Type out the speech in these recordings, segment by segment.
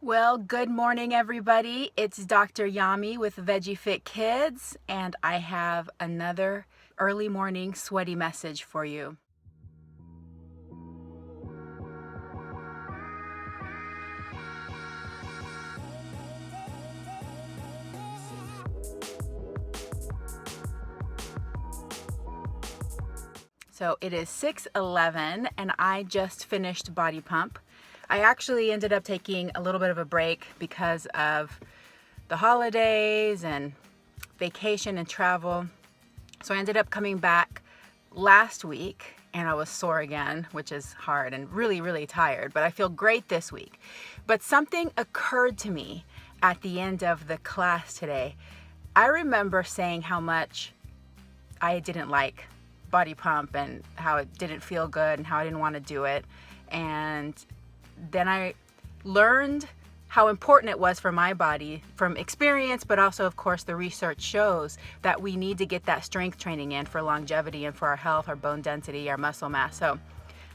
Well, good morning, everybody. It's Dr. Yami with Veggie Fit Kids, and I have another early morning sweaty message for you. So it is 6:11, and I just finished Body Pump. I actually ended up taking a little bit of a break because of the holidays and vacation and travel. So I ended up coming back last week and I was sore again, which is hard and really, really tired, but I feel great this week. But something occurred to me at the end of the class today. I remember saying how much I didn't like Body Pump and how it didn't feel good and how I didn't want to do it. And then I learned how important it was for my body from experience, but also, of course, the research shows that we need to get that strength training in for longevity and for our health, our bone density, our muscle mass. So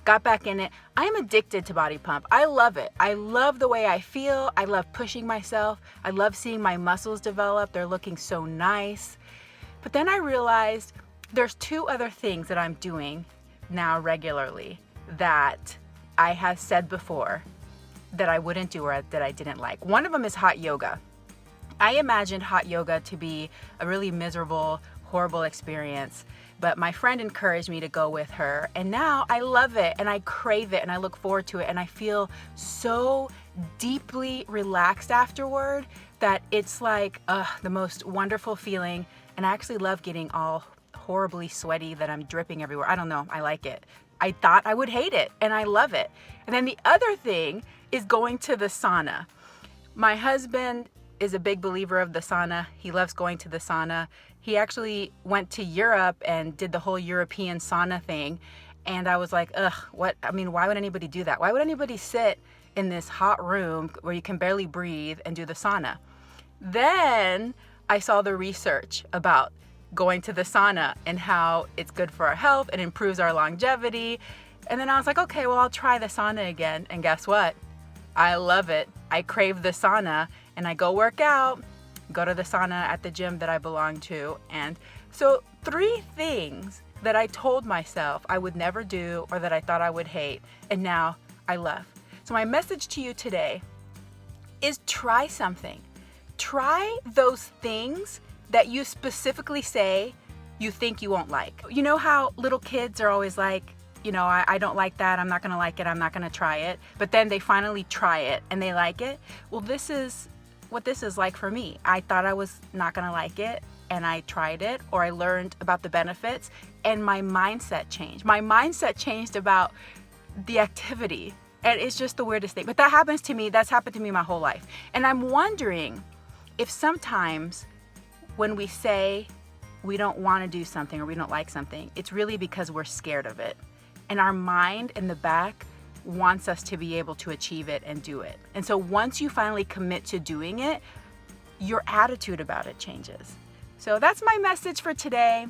got back in it. I am addicted to Body Pump. I love it. I love the way I feel. I love pushing myself. I love seeing my muscles develop. They're looking so nice. But then I realized there's two other things that I'm doing now regularly that I have said before that I wouldn't do or that I didn't like. One of them is hot yoga. I imagined hot yoga to be a really miserable, horrible experience, but my friend encouraged me to go with her, and now I love it and I crave it and I look forward to it, and I feel so deeply relaxed afterward that it's like the most wonderful feeling. And I actually love getting all horribly sweaty that I'm dripping everywhere. I don't know, I like it. I thought I would hate it, and I love it. And then the other thing is going to the sauna. My husband is a big believer of the sauna. He loves going to the sauna. He actually went to Europe and did the whole European sauna thing. And I was like, why would anybody do that? Why would anybody sit in this hot room where you can barely breathe and do the sauna? Then I saw the research about going to the sauna and how it's good for our health and improves our longevity. And then I was like, okay, well, I'll try the sauna again. And guess what? I love it. I crave the sauna, and I go work out, go to the sauna at the gym that I belong to. And so 3 things that I told myself I would never do or that I thought I would hate, and now I love. So my message to you today is try something. Try those things that you specifically say you think you won't like. You know how little kids are always like, I don't like that, I'm not gonna like it, I'm not gonna try it. But then they finally try it and they like it. Well, this is what this is like for me. I thought I was not gonna like it, and I tried it, or I learned about the benefits, and my mindset changed. My mindset changed about the activity. And it's just the weirdest thing. But that happens to me, that's happened to me my whole life. And I'm wondering if sometimes when we say we don't want to do something or we don't like something, it's really because we're scared of it. And our mind in the back wants us to be able to achieve it and do it. And so once you finally commit to doing it, your attitude about it changes. So that's my message for today.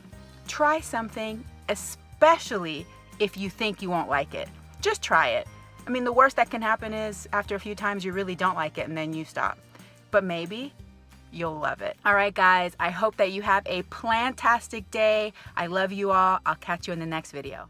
Try something, especially if you think you won't like it. Just try it. I mean, the worst that can happen is after a few times you really don't like it and then you stop. But maybe you'll love it. All right, guys, I hope that you have a plantastic day. I love you all. I'll catch you in the next video.